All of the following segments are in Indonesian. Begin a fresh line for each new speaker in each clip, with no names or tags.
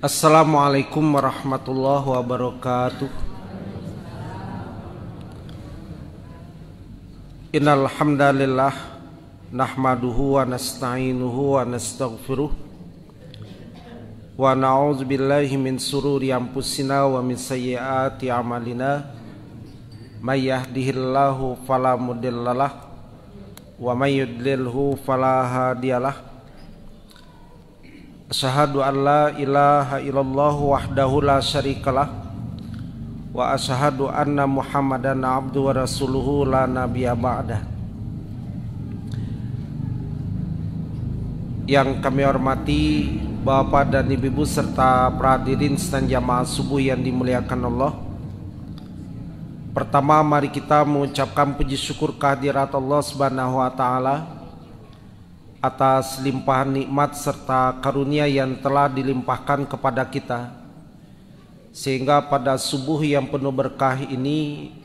Assalamualaikum warahmatullahi wabarakatuh. Innal hamdalillah nahmaduhu wa nasta'inuhu wa nastaghfiruh wa na'udzu billahi min sururi anfusina wa min sayyiati a'malina. May yahdihillahu fala mudhillalah wa may yudlilhu fala hadiyalah. Asyhadu an la ilaha illallah wahdahu la syarikalah wa asyhadu anna Muhammadan abduhu wa rasuluhu la nabiyya ba'dah. Yang kami hormati Bapak dan Ibu serta perhadirin sedang jamaah subuh yang dimuliakan Allah. Pertama, mari kita mengucapkan puji syukur kehadirat Allah Subhanahu wa taala atas limpahan nikmat serta karunia yang telah dilimpahkan kepada kita, sehingga pada subuh yang penuh berkah ini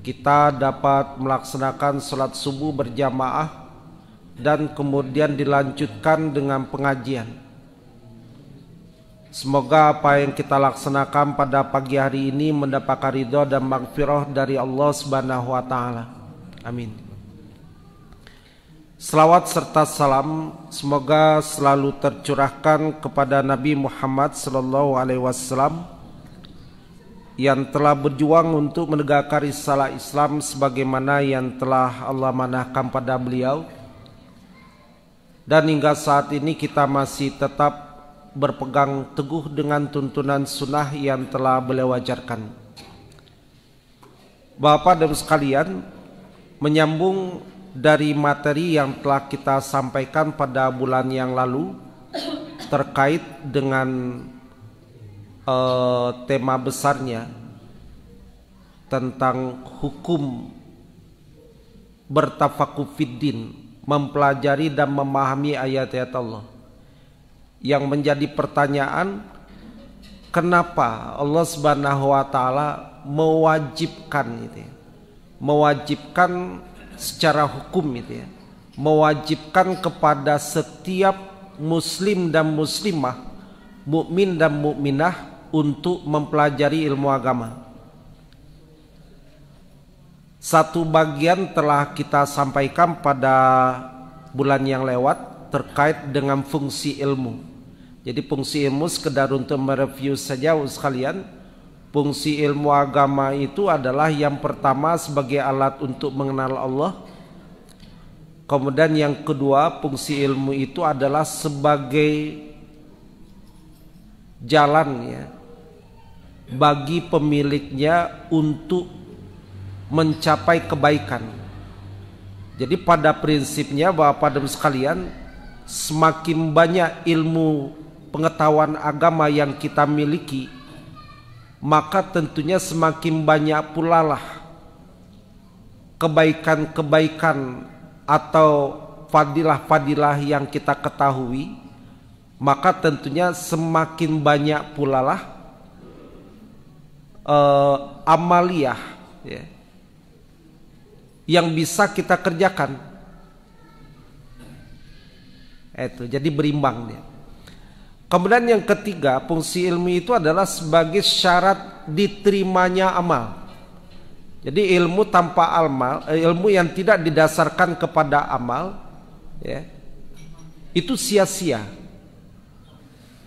kita dapat melaksanakan sholat subuh berjamaah dan kemudian dilanjutkan dengan pengajian. Semoga apa yang kita laksanakan pada pagi hari ini mendapatkan ridha dan maghfirah dari Allah Subhanahu wa taala. Amin. Selawat serta salam semoga selalu tercurahkan kepada Nabi Muhammad SAW yang telah berjuang untuk menegakkan risalah Islam sebagaimana yang telah Allah manahkan pada beliau, dan hingga saat ini kita masih tetap berpegang teguh dengan tuntunan sunnah yang telah beliau ajarkan. Bapak dan sekalian, menyambung dari materi yang telah kita sampaikan pada bulan yang lalu terkait dengan tema besarnya tentang hukum bertafakuh fiddin, mempelajari dan memahami ayat-ayat Allah. Yang menjadi pertanyaan, kenapa Allah Subhanahu wa taala mewajibkan secara hukum mewajibkan kepada setiap muslim dan muslimah, mukmin dan mukminah untuk mempelajari ilmu agama. Satu bagian telah kita sampaikan pada bulan yang lewat terkait dengan fungsi ilmu. Jadi fungsi ilmu sekedar untuk mereview saja sekalian. Fungsi ilmu agama itu adalah yang pertama sebagai alat untuk mengenal Allah. Kemudian yang kedua, fungsi ilmu itu adalah sebagai jalan bagi pemiliknya untuk mencapai kebaikan. Jadi pada prinsipnya Bapak dan sekalian, semakin banyak ilmu pengetahuan agama yang kita miliki, maka tentunya semakin banyak pula lah kebaikan-kebaikan atau fadilah-fadilah yang kita ketahui, maka tentunya semakin banyak pula lah amaliyah yang bisa kita kerjakan. Itu jadi berimbang dia. Kemudian yang ketiga, fungsi ilmu itu adalah sebagai syarat diterimanya amal. Jadi ilmu tanpa amal, ilmu yang tidak didasarkan kepada amal, itu sia-sia.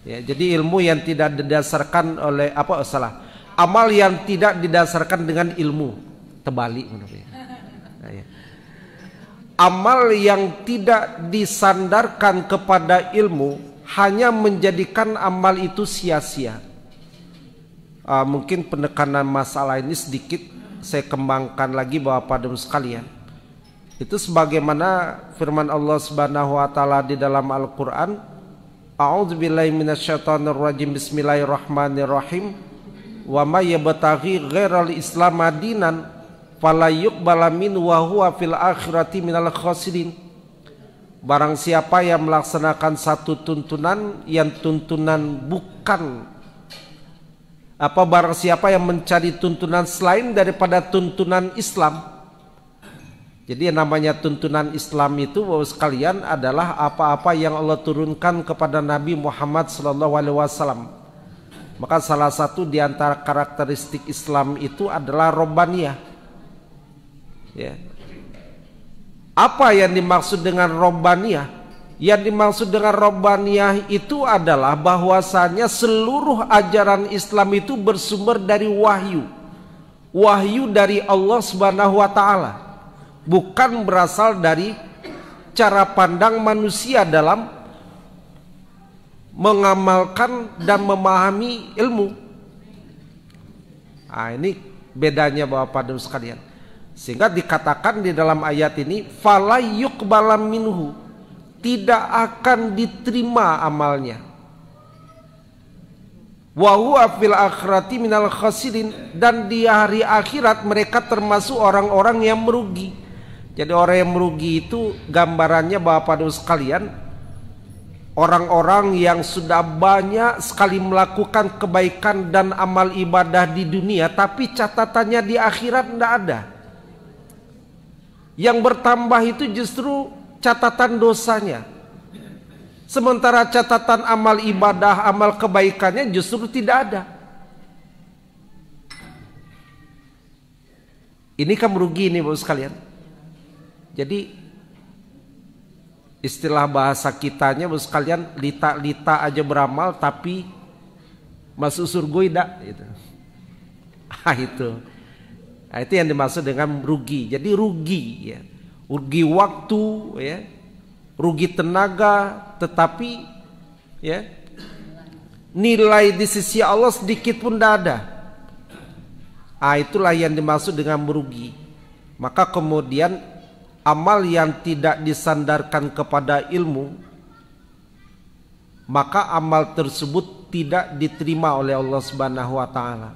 Jadi ilmu yang tidak didasarkan oleh amal yang tidak didasarkan dengan ilmu, terbalik. Amal yang tidak disandarkan kepada ilmu hanya menjadikan amal itu sia-sia. Mungkin penekanan masalah ini sedikit saya kembangkan lagi Bapak dan sekalian. Itu sebagaimana firman Allah Subhanahu wa taala di dalam Al-Qur'an, A'udzubillahi minasyaitonirrajim, bismillahirrahmanirrahim, wa may yabtaghi ghairal islam dinan fala yuqbala minhu wa huwa fil akhirati minal khasirin. Barang siapa yang melaksanakan satu tuntunan yang tuntunan bukan barang siapa yang mencari tuntunan selain daripada tuntunan Islam. Jadi yang namanya tuntunan Islam itu Bapak sekalian adalah apa-apa yang Allah turunkan kepada Nabi Muhammad SAW. Maka salah satu di antara karakteristik Islam itu adalah robbaniyah. Ya. Apa yang dimaksud dengan robbaniyah? Yang dimaksud dengan robbaniyah itu adalah bahwasanya seluruh ajaran Islam itu bersumber dari wahyu. Wahyu dari Allah Subhanahu wa taala. Bukan berasal dari cara pandang manusia dalam mengamalkan dan memahami ilmu. Nah, ini bedanya Bapak dan sekalian. Sehingga dikatakan di dalam ayat ini fala yuqbala minhu, tidak akan diterima amalnya. Wa huwa fil akhirati minal khasirin, dan di hari akhirat mereka termasuk orang-orang yang merugi. Jadi orang yang merugi itu gambarannya Bapak dan sekalian, orang-orang yang sudah banyak sekali melakukan kebaikan dan amal ibadah di dunia, tapi catatannya di akhirat tidak ada. Yang bertambah itu justru catatan dosanya. Sementara catatan amal ibadah, amal kebaikannya justru tidak ada. Ini kan merugi nih Bapak sekalian. Jadi istilah bahasa kitanya Bapak sekalian, lita-lita aja beramal tapi masuk surga tidak gitu. Itu. Nah, itu yang dimaksud dengan rugi. Jadi rugi ya. Rugi waktu ya. Rugi tenaga, tetapi ya nilai di sisi Allah sedikit pun tidak ada. Itulah yang dimaksud dengan merugi. Maka kemudian amal yang tidak disandarkan kepada ilmu, maka amal tersebut tidak diterima oleh Allah Subhanahu wa taala.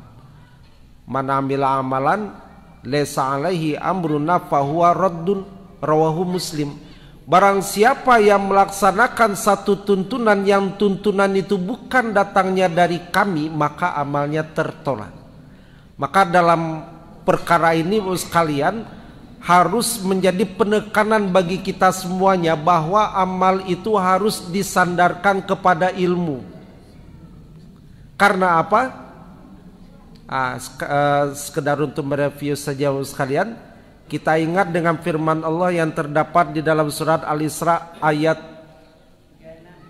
Man amila amalan laysa alaihi amruna fahuwa raddun, rawahu Muslim. Barang siapa yang melaksanakan satu tuntunan yang tuntunan itu bukan datangnya dari kami, maka amalnya tertolak. Maka dalam perkara ini sekalian harus menjadi penekanan bagi kita semuanya bahwa amal itu harus disandarkan kepada ilmu. Karena apa? Sekedar untuk mereview saja sekalian. Kita ingat dengan firman Allah yang terdapat di dalam surat Al-Isra ayat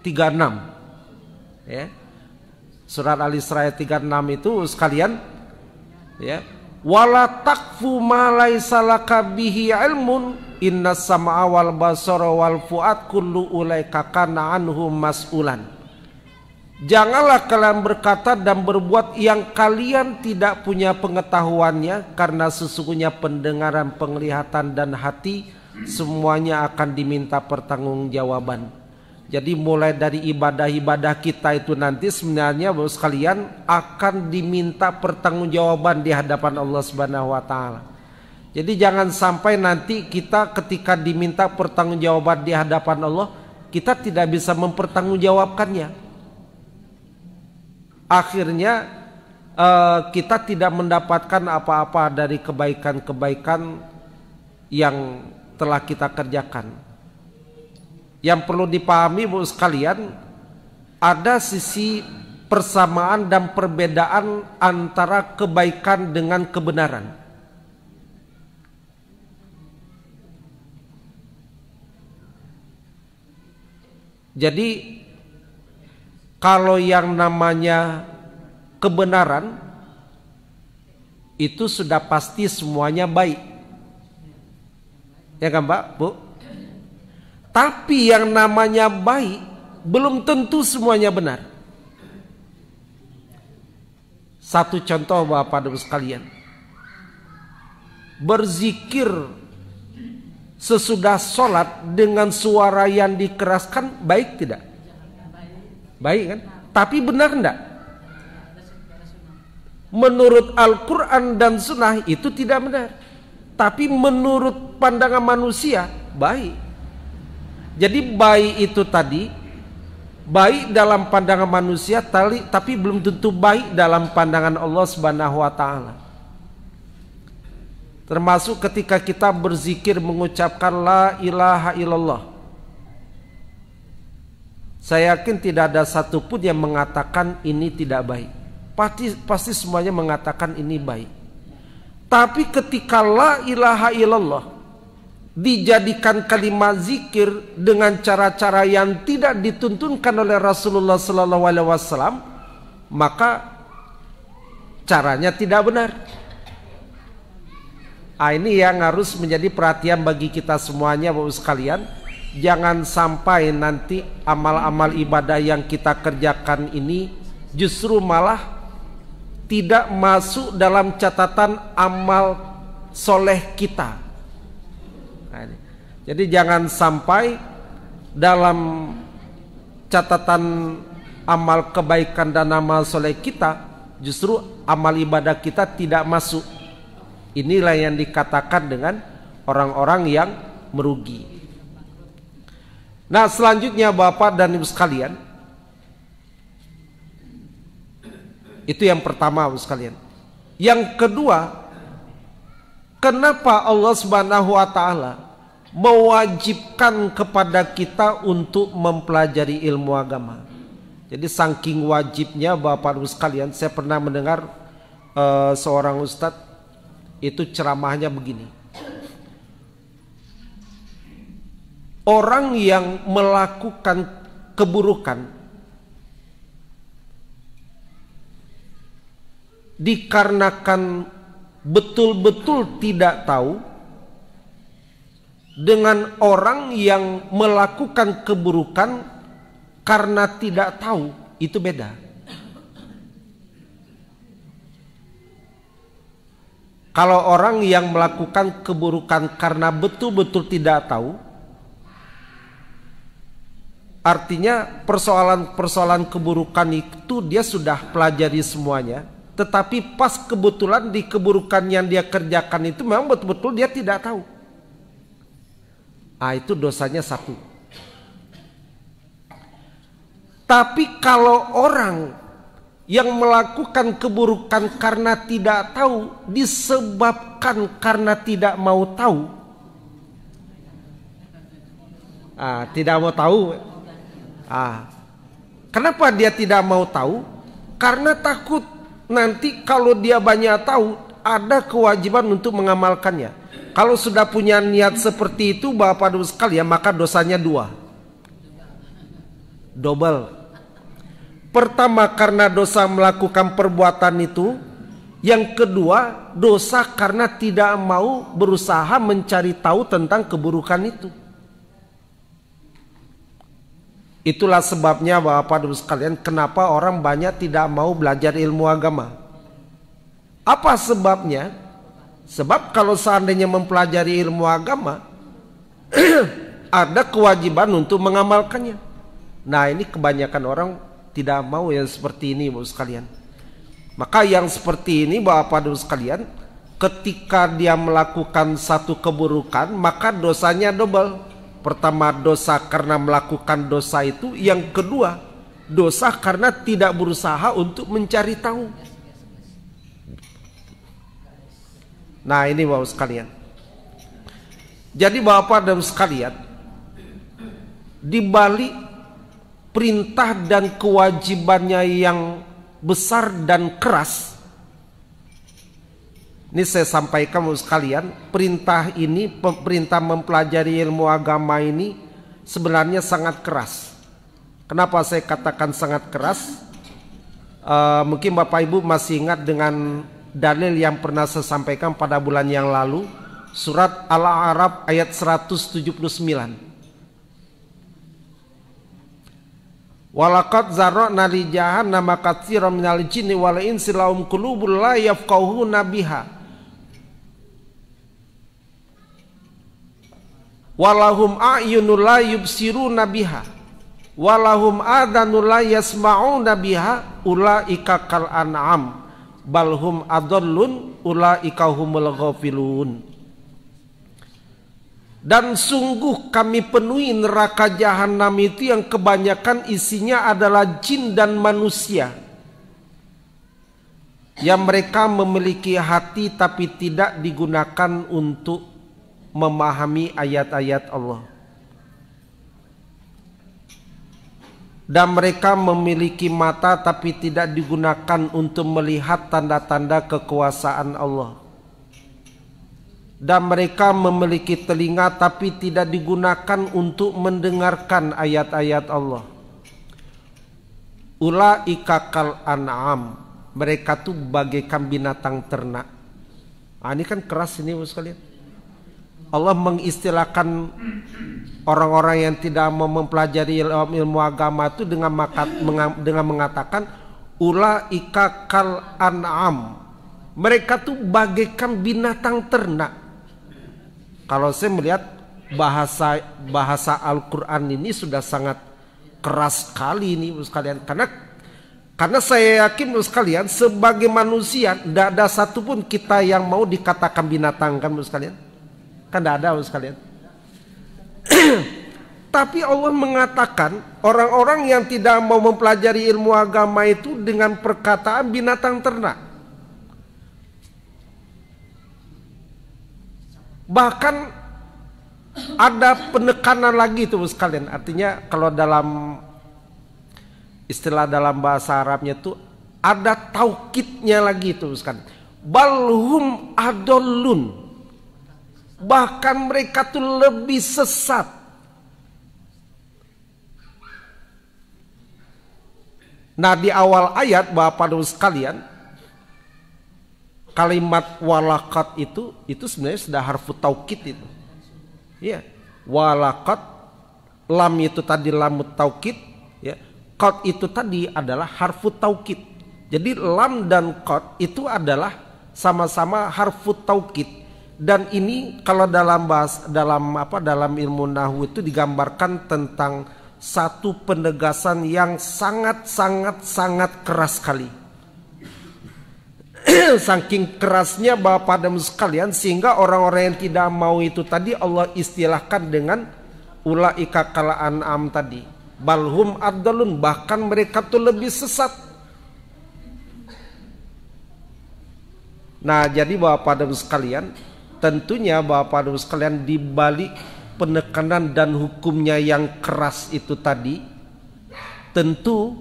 36. Ya. Surat Al-Isra ayat 36 itu sekalian ya, wala taqfu ma laisa laka bihi ilmun innas sam'a wal basara wal fuad kullu ulaika kana anhu mas'ulan. Janganlah kalian berkata dan berbuat yang kalian tidak punya pengetahuannya, karena sesungguhnya pendengaran, penglihatan dan hati semuanya akan diminta pertanggungjawaban. Jadi mulai dari ibadah-ibadah kita itu nanti sebenarnya Bapak sekalian akan diminta pertanggungjawaban di hadapan Allah Subhanahu wa taala. Jadi jangan sampai nanti kita ketika diminta pertanggungjawaban di hadapan Allah, kita tidak bisa mempertanggungjawabkannya. Akhirnya kita tidak mendapatkan apa-apa dari kebaikan-kebaikan yang telah kita kerjakan. Yang perlu dipahami Bu sekalian, ada sisi persamaan dan perbedaan antara kebaikan dengan kebenaran. Jadi kalau yang namanya kebenaran itu sudah pasti semuanya baik. Ya kan Pak, Bu? Tapi yang namanya baik belum tentu semuanya benar. Satu contoh Bapak Ibu sekalian. Berzikir sesudah sholat dengan suara yang dikeraskan baik tidak? Baik kan? Tapi benar enggak? Menurut Al-Quran dan Sunnah itu tidak benar. Tapi menurut pandangan manusia baik. Jadi baik itu tadi baik dalam pandangan manusia, tapi belum tentu baik dalam pandangan Allah Subhanahu wa taala. Termasuk ketika kita berzikir mengucapkan la ilaha illallah. Saya yakin tidak ada satupun yang mengatakan ini tidak baik. pasti semuanya mengatakan ini baik. Tapi ketika la ilaha illallah dijadikan kalimat zikir dengan cara-cara yang tidak dituntunkan oleh Rasulullah SAW, maka caranya tidak benar. Ini yang harus menjadi perhatian bagi kita semuanya, Bapak sekalian. Jangan sampai nanti amal-amal ibadah yang kita kerjakan ini justru malah tidak masuk dalam catatan amal soleh kita. Jadi jangan sampai dalam catatan amal kebaikan dan amal soleh kita justru amal ibadah kita tidak masuk. Inilah yang dikatakan dengan orang-orang yang merugi. Nah, selanjutnya Bapak dan Ibu sekalian, itu yang pertama Bapak sekalian. Yang kedua, kenapa Allah Subhanahu wa taala mewajibkan kepada kita untuk mempelajari ilmu agama? Jadi saking wajibnya Bapak Ibu sekalian, saya pernah mendengar seorang ustadz itu ceramahnya begini. Orang yang melakukan keburukan dikarenakan betul-betul tidak tahu, dengan orang yang melakukan keburukan karena tidak tahu, itu beda. Kalau orang yang melakukan keburukan karena betul-betul tidak tahu, artinya persoalan-persoalan keburukan itu dia sudah pelajari semuanya, tetapi pas kebetulan di keburukan yang dia kerjakan itu memang betul-betul dia tidak tahu. Itu dosanya satu. Tapi kalau orang yang melakukan keburukan karena tidak tahu disebabkan karena tidak mau tahu, tidak mau tahu. Kenapa dia tidak mau tahu? Karena takut nanti kalau dia banyak tahu ada kewajiban untuk mengamalkannya. Kalau sudah punya niat seperti itu Bapak Ibu sekalian, maka dosanya double. Pertama karena dosa melakukan perbuatan itu. Yang kedua dosa karena tidak mau berusaha mencari tahu tentang keburukan itu. Itulah sebabnya Bapak Ibu sekalian, kenapa orang banyak tidak mau belajar ilmu agama. Apa sebabnya? Sebab kalau seandainya mempelajari ilmu agama ada kewajiban untuk mengamalkannya. Nah, ini kebanyakan orang tidak mau yang seperti ini Bapak sekalian. Maka yang seperti ini Bapak Ibu sekalian, ketika dia melakukan satu keburukan maka dosanya double. Pertama dosa karena melakukan dosa itu, yang kedua dosa karena tidak berusaha untuk mencari tahu. Nah, ini Bapak sekalian. Jadi Bapak dan sekalian, di balik perintah dan kewajibannya yang besar dan keras, ini saya sampaikan Bapak sekalian, perintah ini, perintah mempelajari ilmu agama ini sebenarnya sangat keras. Kenapa saya katakan sangat keras? Mungkin Bapak Ibu masih ingat dengan dalil yang pernah saya sampaikan pada bulan yang lalu, surat Al-A'raf ayat 179. Walaqad zara'na li jahannama katsiran minal jinni wal insi lahum qulubun la yafqahuna biha walahum a'yunun la yubsiruna biha walahum adhanun la yasma'una biha ulaika kal an'am balhum adallun ulaika humul ghafilun. Dan sungguh kami penuhi neraka jahanam itu yang kebanyakan isinya adalah jin dan manusia, yang mereka memiliki hati tapi tidak digunakan untuk memahami ayat-ayat Allah. dan mereka memiliki mata tapi tidak digunakan untuk melihat tanda-tanda kekuasaan Allah, dan mereka memiliki telinga tapi tidak digunakan untuk mendengarkan ayat-ayat Allah. Ulaika kal an'am, mereka tuh bagaikan binatang ternak. Ini kan keras ini sekalian. Allah mengistilahkan orang-orang yang tidak mau mempelajari ilmu agama itu dengan mengatakan ulaika kal an'am, mereka tuh bagaikan binatang ternak. Kalau saya melihat bahasa Al-Quran ini sudah sangat keras sekali ini sekalian, karena saya yakin sekalian sebagai manusia tidak ada satupun kita yang mau dikatakan binatang kan sekalian, kan tidak ada sekalian. Tapi Allah mengatakan orang-orang yang tidak mau mempelajari ilmu agama itu dengan perkataan binatang ternak. Bahkan ada penekanan lagi itu sekalian. Artinya kalau dalam istilah dalam bahasa Arabnya itu ada taukidnya lagi itu sekalian. Balhum adollun, bahkan mereka tuh lebih sesat. Nah, di awal ayat Bapak Ibu sekalian, kalimat walakat itu sebenarnya sudah harfu taukid itu. Ya, walakat, lam itu tadi lamut taukid, ya. Qad itu tadi adalah harfu taukid. Jadi lam dan qad itu adalah sama-sama harfu taukid. Dan ini kalau dalam ilmu nahwu itu digambarkan tentang satu penegasan yang sangat keras sekali. Saking kerasnya Bapak dan sekalian, sehingga orang-orang yang tidak mau itu tadi Allah istilahkan dengan ulaika kal an'am tadi, balhum adallun, bahkan mereka tuh lebih sesat. Nah, jadi Bapak dan sekalian, tentunya Bapak dan sekalian, di balik penekanan dan hukumnya yang keras itu tadi, tentu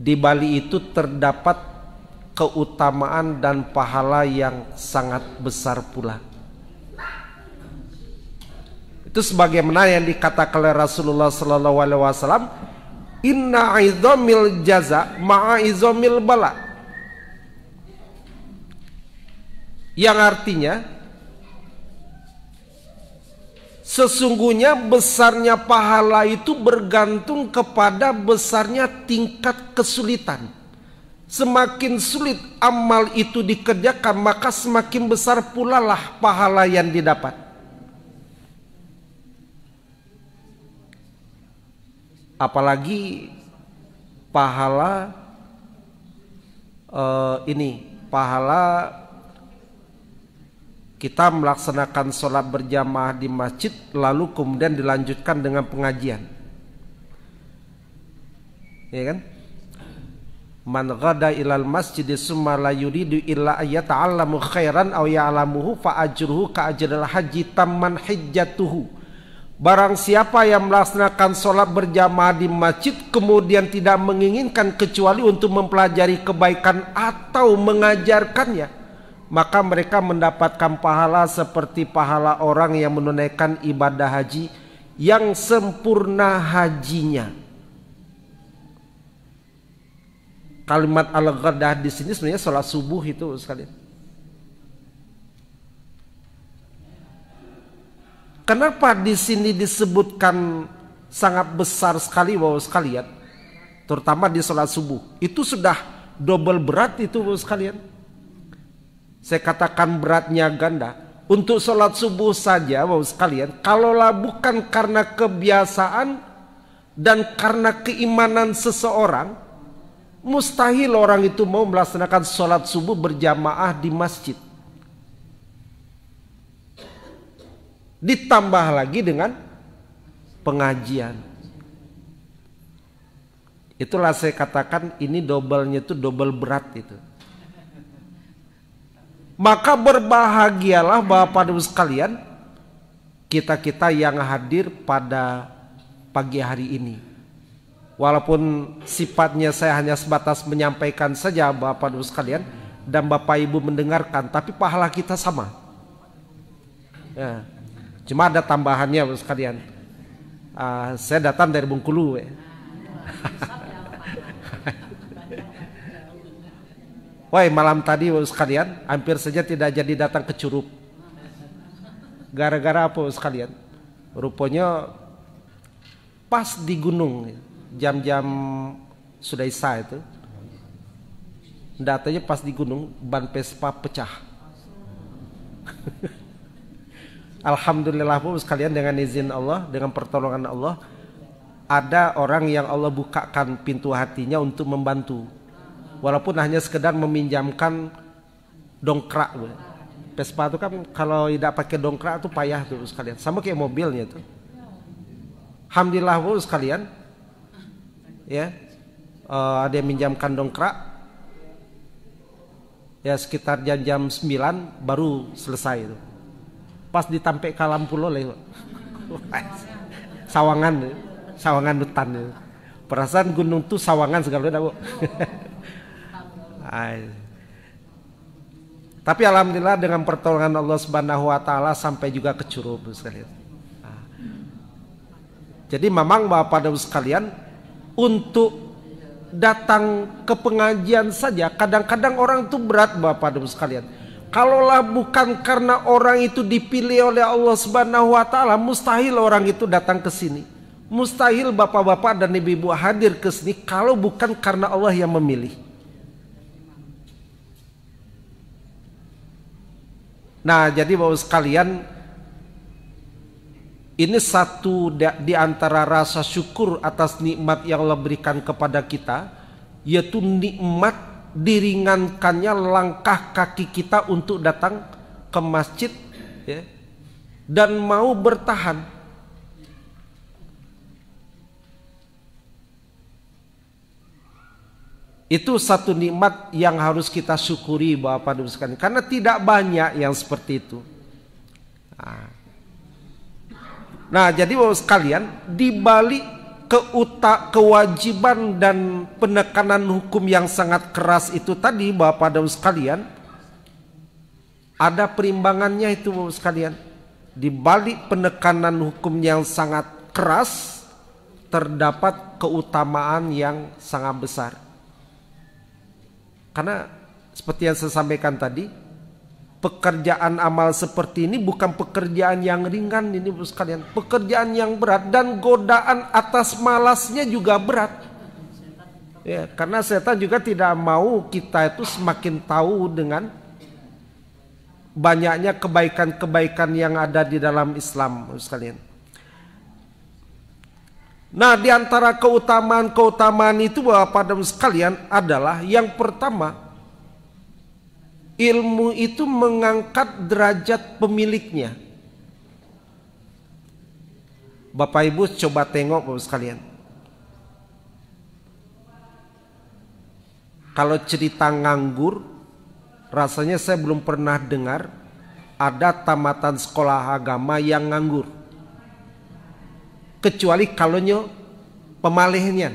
di balik itu terdapat keutamaan dan pahala yang sangat besar pula. Itu sebagaimana yang dikatakan oleh Rasulullah sallallahu alaihi wasallam, inna izamil jaza ma'a izamil bala, yang artinya sesungguhnya besarnya pahala itu bergantung kepada besarnya tingkat kesulitan. Semakin sulit amal itu dikerjakan, maka semakin besar pula lah pahala yang didapat. Apalagi pahala pahala kita melaksanakan sholat berjamaah di masjid lalu kemudian dilanjutkan dengan pengajian, ya kan? Man ghada ilal masjid summa la yuridu illa ayata'allamu khairan aw ya'lamuhu fa ajruhu ka ajril haji tamman hijjatuhu. Barang siapa yang melaksanakan sholat berjamaah di masjid kemudian tidak menginginkan kecuali untuk mempelajari kebaikan atau mengajarkannya, maka mereka mendapatkan pahala seperti pahala orang yang menunaikan ibadah haji yang sempurna hajinya. Kalimat al-ghadah di sini sebenarnya sholat subuh itu sekalian. Kenapa di sini disebutkan sangat besar sekali Bapak sekalian? Terutama di sholat subuh. Itu sudah double berat itu Bapak sekalian. Saya katakan beratnya ganda. Untuk sholat subuh saja Bapak sekalian, kalaulah bukan karena kebiasaan dan karena keimanan seseorang, mustahil orang itu mau melaksanakan sholat subuh berjamaah di masjid. Ditambah lagi dengan pengajian. Itulah saya katakan ini double-nya itu double berat itu. Maka berbahagialah Bapak Ibu sekalian, kita-kita yang hadir pada pagi hari ini. Walaupun sifatnya saya hanya sebatas menyampaikan saja Bapak Ibu sekalian, dan Bapak Ibu mendengarkan, tapi pahala kita sama. Ya. Cuma ada tambahannya Bapak sekalian. Saya datang dari Bengkulu. Woi, malam tadi Bapak sekalian hampir saja tidak jadi datang ke Curup. Gara-gara apa Bapak sekalian? Rupanya pas di gunung, jam-jam sudah isya itu, datanya pas di gunung, ban Vespa pecah. Alhamdulillah Bapak sekalian, dengan izin Allah, dengan pertolongan Allah, ada orang yang Allah bukakan pintu hatinya untuk membantu. Walaupun hanya sekedar meminjamkan dongkrak. Vespa itu kan kalau tidak pakai dongkrak itu payah tuh sekalian. Sama kayak mobilnya tuh. Alhamdulillah Bu sekalian. Ya. Ada yang minjamkan dongkrak. Ya sekitar jam 9 baru selesai itu. Pas ditampe ke lampu loleh. Sawangan hutan itu. Perasaan gunung tuh sawangan segala Bu. Tapi alhamdulillah dengan pertolongan Allah Subhanahu wa taala sampai juga ke Curup sekalian. Jadi memang Bapak Ibu sekalian, untuk datang ke pengajian saja kadang-kadang orang itu berat Bapak Ibu sekalian. Kalaulah bukan karena orang itu dipilih oleh Allah Subhanahu wa taala, mustahil orang itu datang ke sini. Mustahil bapak-bapak dan ibu-ibu hadir ke sini kalau bukan karena Allah yang memilih. Nah, jadi Bapak sekalian, ini satu di antara rasa syukur atas nikmat yang Allah berikan kepada kita, yaitu nikmat diringankannya langkah kaki kita untuk datang ke masjid, ya, dan mau bertahan. Itu satu nikmat yang harus kita syukuri Bapak Ibu sekalian, karena tidak banyak yang seperti itu. Nah, jadi Bapak sekalian, di balik kewajiban dan penekanan hukum yang sangat keras itu tadi Bapak Ibu sekalian, ada perimbangannya itu Bapak sekalian. Di balik penekanan hukum yang sangat keras terdapat keutamaan yang sangat besar. Karena seperti yang saya sampaikan tadi, pekerjaan amal seperti ini bukan pekerjaan yang ringan ini Bapak sekalian, pekerjaan yang berat, dan godaan atas malasnya juga berat. Ya, karena setan juga tidak mau kita itu semakin tahu dengan banyaknya kebaikan-kebaikan yang ada di dalam Islam Bapak sekalian. Nah, di antara keutamaan-keutamaan itu Bapak Ibu sekalian adalah yang pertama, ilmu itu mengangkat derajat pemiliknya. Bapak Ibu coba tengok Bapak sekalian. Kalau cerita nganggur, rasanya saya belum pernah dengar ada tamatan sekolah agama yang nganggur. Kecuali kalau nyo pemalehnya.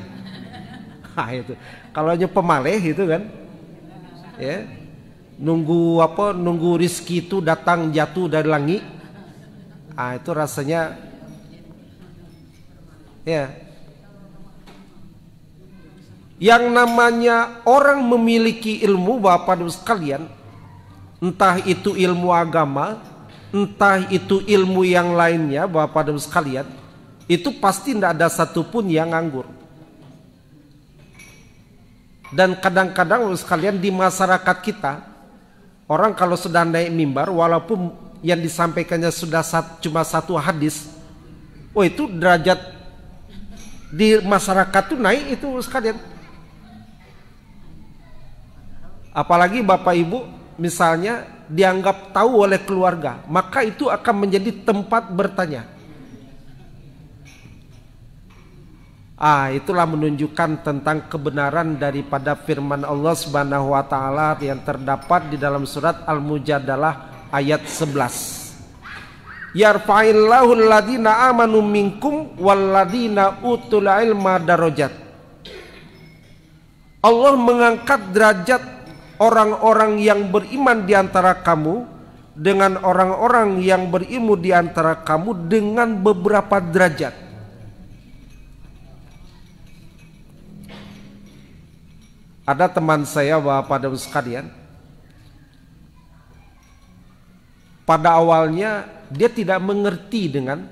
Itu. Kalau nyo pemaleh itu kan, ya, nunggu rizki itu datang jatuh dari langit. Itu rasanya, ya. Yang namanya orang memiliki ilmu Bapak Ibu sekalian, entah itu ilmu agama, entah itu ilmu yang lainnya Bapak Ibu sekalian, itu pasti tidak ada satupun yang nganggur. Dan kadang-kadang sekalian di masyarakat kita, orang kalau sudah naik mimbar, walaupun yang disampaikannya sudah cuma satu hadis, itu derajat di masyarakat itu naik itu sekalian. Apalagi Bapak Ibu misalnya dianggap tahu oleh keluarga, maka itu akan menjadi tempat bertanya. Itulah menunjukkan tentang kebenaran daripada firman Allah Subhanahu wa taala yang terdapat di dalam surat Al-Mujadalah ayat 11. Yarfa'illahu alladhina amanu minkum walladhina utul ilma darajat. Allah mengangkat derajat orang-orang yang beriman di antara kamu dengan orang-orang yang berilmu di antara kamu dengan beberapa derajat. Ada teman saya, Bapak dan sekalian, pada awalnya dia tidak mengerti dengan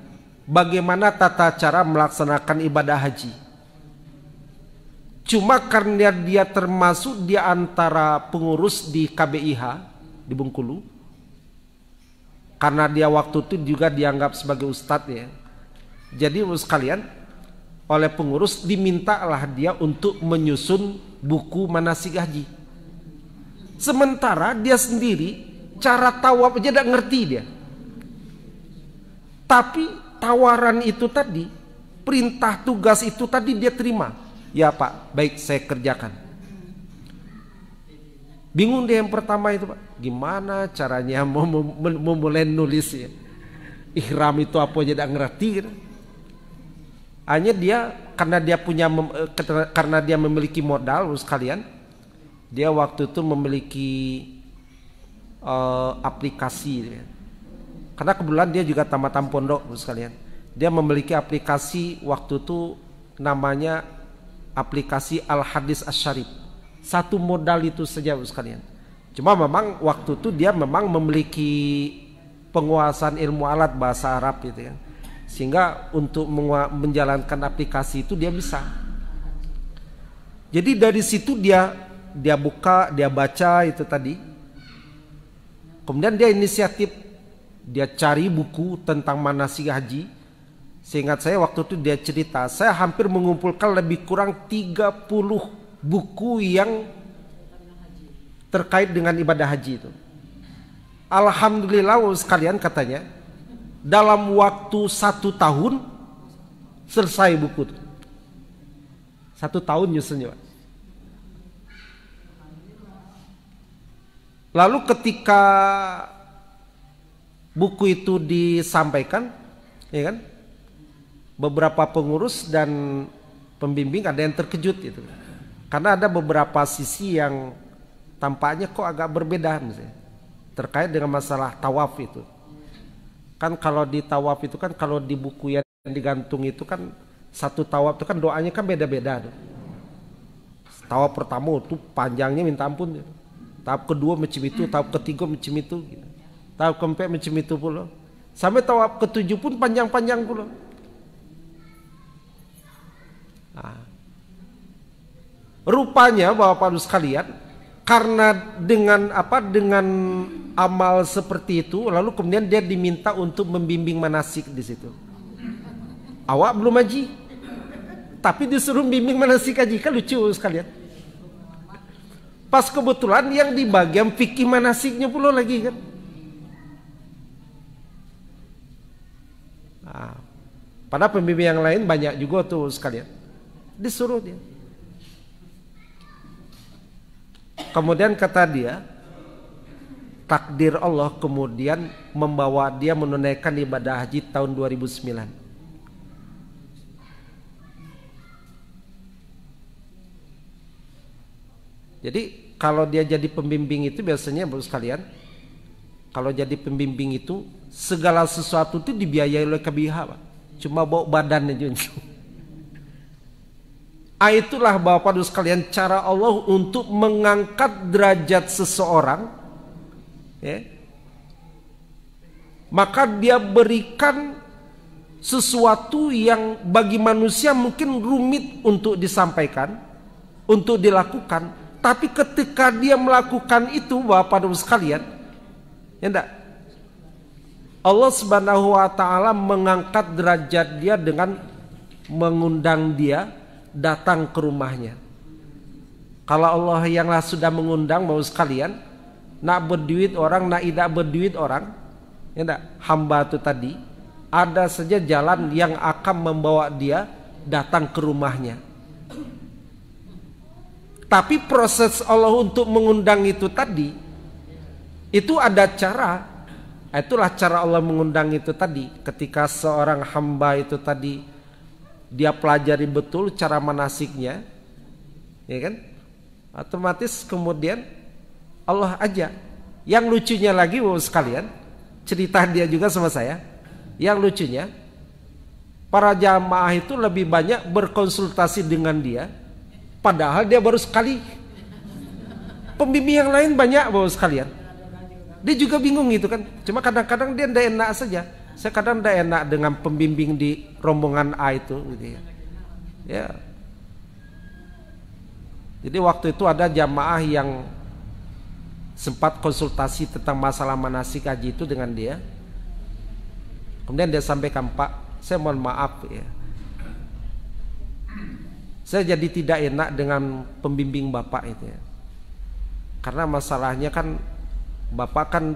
bagaimana tata cara melaksanakan ibadah haji. Cuma karena dia termasuk di antara pengurus di KBIH di Bengkulu, karena dia waktu itu juga dianggap sebagai ustadz ya. Jadi sekalian, oleh pengurus dimintalah dia untuk menyusun buku manasik haji. Sementara dia sendiri cara tawaf aja tidak ngerti dia. Tapi tawaran itu tadi, perintah tugas itu tadi dia terima. Ya Pak, baik saya kerjakan. Bingung dia yang pertama itu Pak, gimana caranya memulai nulis ya. Ihram itu apa aja tidak ngerti gitu. Hanya dia karena dia memiliki modal sekalian, dia waktu itu memiliki aplikasi ya. Karena kebetulan dia juga tamatan pondok sekalian. Dia memiliki aplikasi waktu itu namanya aplikasi Al-Hadis Asy-Syarif. Satu modal itu saja sekalian. Cuma memang waktu itu dia memang memiliki penguasaan ilmu alat bahasa Arab gitu ya. Sehingga untuk menjalankan aplikasi itu dia bisa. Jadi dari situ dia buka, dia baca itu tadi. Kemudian dia inisiatif, dia cari buku tentang manasik haji. Seingat saya waktu itu dia cerita, saya hampir mengumpulkan lebih kurang 30 buku yang terkait dengan ibadah haji itu. Alhamdulillah sekalian katanya, dalam waktu 1 tahun selesai buku itu. 1 tahun nyusunnya. Lalu ketika buku itu disampaikan, ya kan? Beberapa pengurus dan pembimbing ada yang terkejut itu. Karena ada beberapa sisi yang tampaknya kok agak berbeda misalnya, terkait dengan masalah tawaf itu. Kan kalau di tawaf itu kan, kalau di buku yang digantung itu kan, satu tawaf itu kan doanya kan beda-beda. Tawaf pertama itu panjangnya minta ampun. Tawaf kedua macam itu, tawaf ketiga macam itu. Tawaf keempat macam itu pula. Sampai tawaf ketujuh pun panjang-panjang pula. Nah, rupanya Bapak-Bapak sekalian, karena dengan amal seperti itu, lalu kemudian dia diminta untuk membimbing manasik di situ. Awak belum haji, tapi disuruh bimbing manasik haji, kan lucu sekalian. Pas kebetulan yang di bagian fikih manasiknya pula lagi kan. Nah, pada pembimbing yang lain banyak juga tuh sekalian. Disuruh dia. Kemudian kata dia, takdir Allah kemudian membawa dia menunaikan ibadah haji tahun 2009. Jadi kalau dia jadi pembimbing itu biasanya Bapak sekalian, kalau jadi pembimbing itu segala sesuatu itu dibiayai oleh KBIH Pak. Cuma bawa badannya juga. Itulah Bapak Ibu sekalian cara Allah untuk mengangkat derajat seseorang ya. Maka dia berikan sesuatu yang bagi manusia mungkin rumit untuk disampaikan, untuk dilakukan. Tapi ketika dia melakukan itu Bapak Ibu sekalian, ya enggak, Allah Subhanahu wa taala mengangkat derajat dia dengan mengundang dia datang ke rumahnya. Kalau Allah yang sudah mengundang mau sekalian, nak berduit orang, nak tidak berduit orang, ya enggak, hamba itu tadi ada saja jalan yang akan membawa dia datang ke rumahnya. Tapi proses Allah untuk mengundang itu tadi, itu ada cara. Itulah cara Allah mengundang itu tadi. Ketika seorang hamba itu tadi dia pelajari betul cara manasiknya, ya kan? Otomatis kemudian Allah ajak. Yang lucunya lagi Bapak sekalian, cerita dia juga sama saya. Yang lucunya, para jamaah itu lebih banyak berkonsultasi dengan dia, padahal dia baru sekali. Pembimbing yang lain banyak Bapak sekalian. Dia juga bingung gitu kan. Cuma kadang-kadang dia tidak enak saja. Saya kadang tidak enak dengan pembimbing di rombongan A itu gitu ya. Ya. Jadi waktu itu ada jamaah yang sempat konsultasi tentang masalah manasik haji itu dengan dia. Kemudian dia sampaikan, Pak, saya mohon maaf ya, saya jadi tidak enak dengan pembimbing Bapak itu ya. Karena masalahnya kan Bapak kan,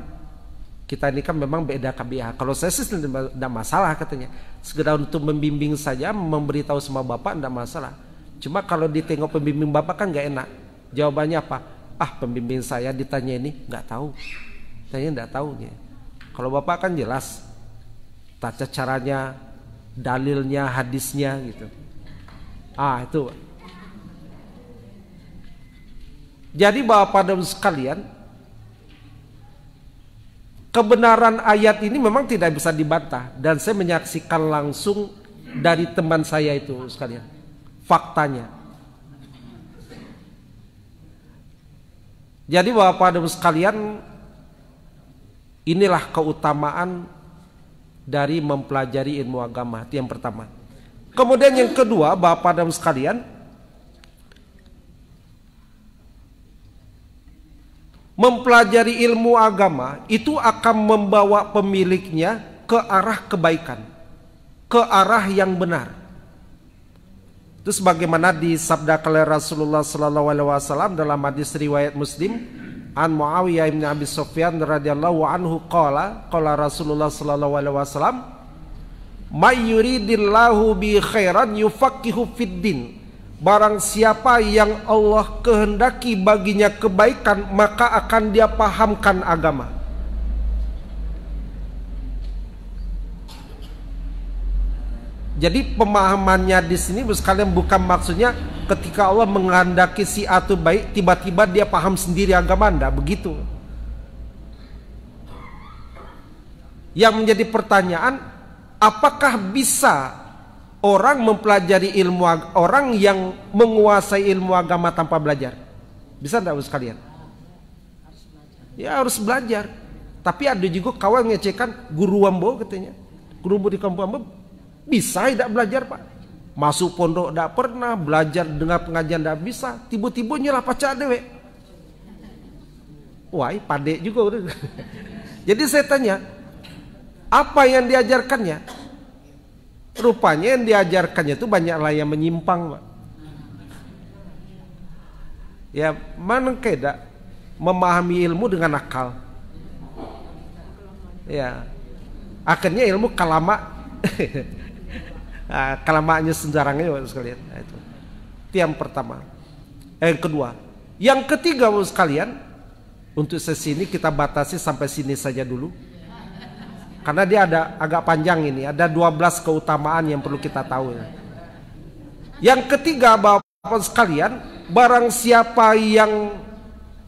kita ini kan memang beda KBH. Kalau saya sih tidak masalah katanya. Sekedar untuk membimbing saja, memberitahu sama Bapak tidak masalah. Cuma kalau ditengok pembimbing Bapak kan nggak enak. Jawabannya apa? Ah, pembimbing saya ditanya ini nggak tahu. Tanya nggak tahu ya. Kalau Bapak kan jelas tata caranya, dalilnya, hadisnya gitu. Ah, itu. Jadi Bapak dan sekalian, kebenaran ayat ini memang tidak bisa dibantah, dan saya menyaksikan langsung dari teman saya itu sekalian. Faktanya. Jadi Bapak dan sekalian, inilah keutamaan dari mempelajari ilmu agama. Itu yang pertama. Kemudian yang kedua, Bapak dan sekalian, mempelajari ilmu agama itu akan membawa pemiliknya ke arah kebaikan, ke arah yang benar. Itu sebagaimana disabdakan oleh Rasulullah SAW dalam hadis riwayat Muslim, an Muawiyah bin Abi Sufyan radhiyallahu anhu qala Rasulullah SAW, may yuridillahu bi khairan yufaqihu fid din. Barang siapa yang Allah kehendaki baginya kebaikan, maka akan dia pahamkan agama. Jadi pemahamannya di sini sekalian bukan maksudnya ketika Allah menghendaki si A itu baik, tiba-tiba dia paham sendiri agama, enggak begitu. Yang menjadi pertanyaan, apakah bisa orang mempelajari ilmu, orang yang menguasai ilmu agama tanpa belajar? Bisa enggak sekalian? Ya harus belajar. Tapi ada juga kawan ngecekkan guru Wambo katanya. Guru Wambo di kampung Wambo bisa tidak belajar Pak. Masuk pondok tidak pernah, belajar dengar pengajian tidak bisa, tiba-tiba nyerah pacak dewe. Wah, padek juga udah. Jadi saya tanya, apa yang diajarkannya? Rupanya yang diajarkannya itu banyaklah yang menyimpang Pak. Ya mana keda memahami ilmu dengan akal. Ya akhirnya ilmu kalama. Kelamaknya senjarangnya sekalian. Itu yang pertama. Yang kedua, yang ketiga sekalian, untuk sesi ini kita batasi sampai sini saja dulu, karena dia ada agak panjang ini. Ada 12 keutamaan yang perlu kita tahu. Yang ketiga Bapak sekalian, barang siapa yang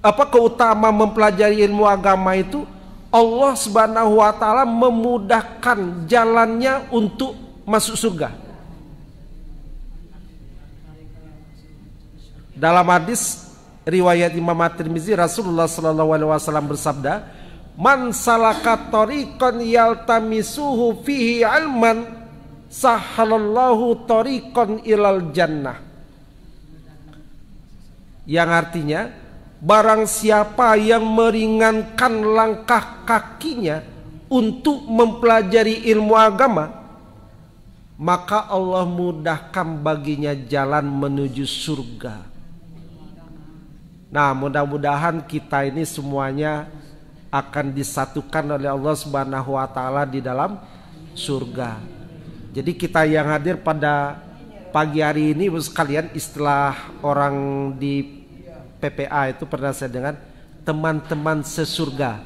keutamaan mempelajari ilmu agama itu, Allah Subhanahu wa taala memudahkan jalannya untuk masuk surga. Dalam hadis riwayat Imam At-Tirmizi, Rasulullah SAW bersabda, man salaka tariqan yaltamisuhu fihi ilman sahalallahu tariqan ilal jannah. Yang artinya, barang siapa yang meringankan langkah kakinya untuk mempelajari ilmu agama, maka Allah mudahkan baginya jalan menuju surga. Nah, mudah-mudahan kita ini semuanya akan disatukan oleh Allah Subhanahu wa taala di dalam surga. Jadi kita yang hadir pada pagi hari ini sekalian, istilah orang di PPA itu pernah saya dengar, teman-teman sesurga.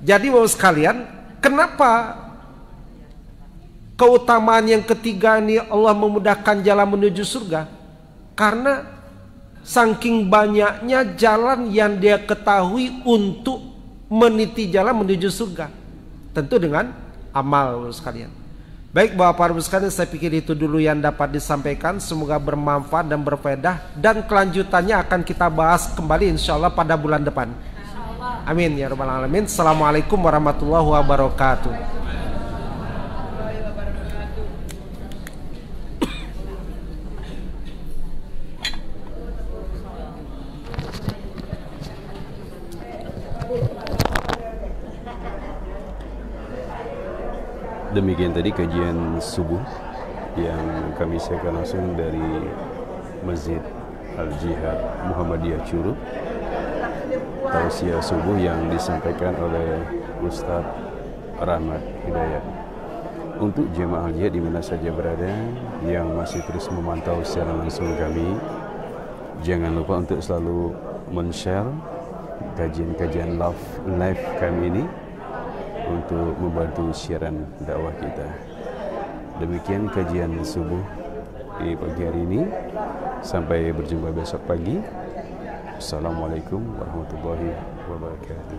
Jadi Bapak sekalian, kenapa keutamaan yang ketiga ini Allah memudahkan jalan menuju surga? Karena saking banyaknya jalan yang dia ketahui untuk meniti jalan menuju surga. Tentu dengan amal sekalian. Baik Bapak Ibu sekalian, saya pikir itu dulu yang dapat disampaikan. Semoga bermanfaat dan berfaedah, dan kelanjutannya akan kita bahas kembali insyaallah pada bulan depan. Amin ya rabbal alamin. Assalamualaikum warahmatullahi wabarakatuh.
Demikian tadi kajian subuh yang kami siarkan langsung dari Masjid Al-Jihad Muhammadiyah Curug. Tausiah subuh yang disampaikan oleh Ustadz Rahmat Hidayat. Untuk jemaah Al-Jihad di mana saja berada yang masih terus memantau secara langsung kami, jangan lupa untuk selalu men-share kajian-kajian live kami ini untuk membantu siaran dakwah kita. Demikian kajian subuh di pagi hari ini. Sampai berjumpa besok pagi. Assalamualaikum warahmatullahi wabarakatuh.